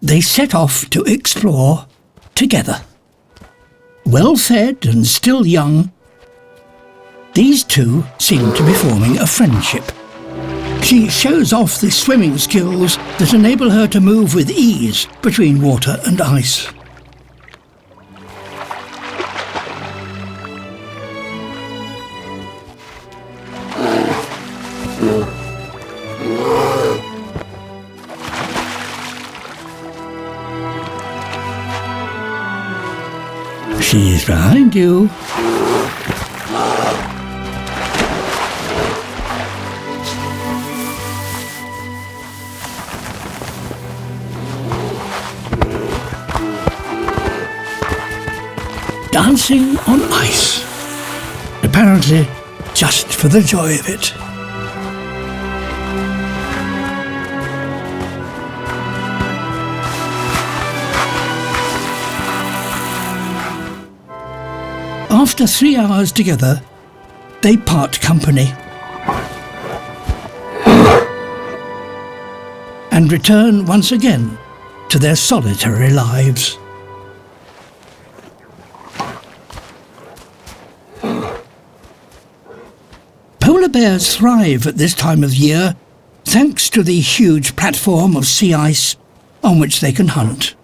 They set off to explore together. Well fed and still young, these two seem to be forming a friendship. She shows off the swimming skills that enable her to move with ease between water and ice. She's behind you. Dancing on ice. Apparently, just for the joy of it. After 3 hours together, they part company and return once again to their solitary lives. Polar bears thrive at this time of year thanks to the huge platform of sea ice on which they can hunt.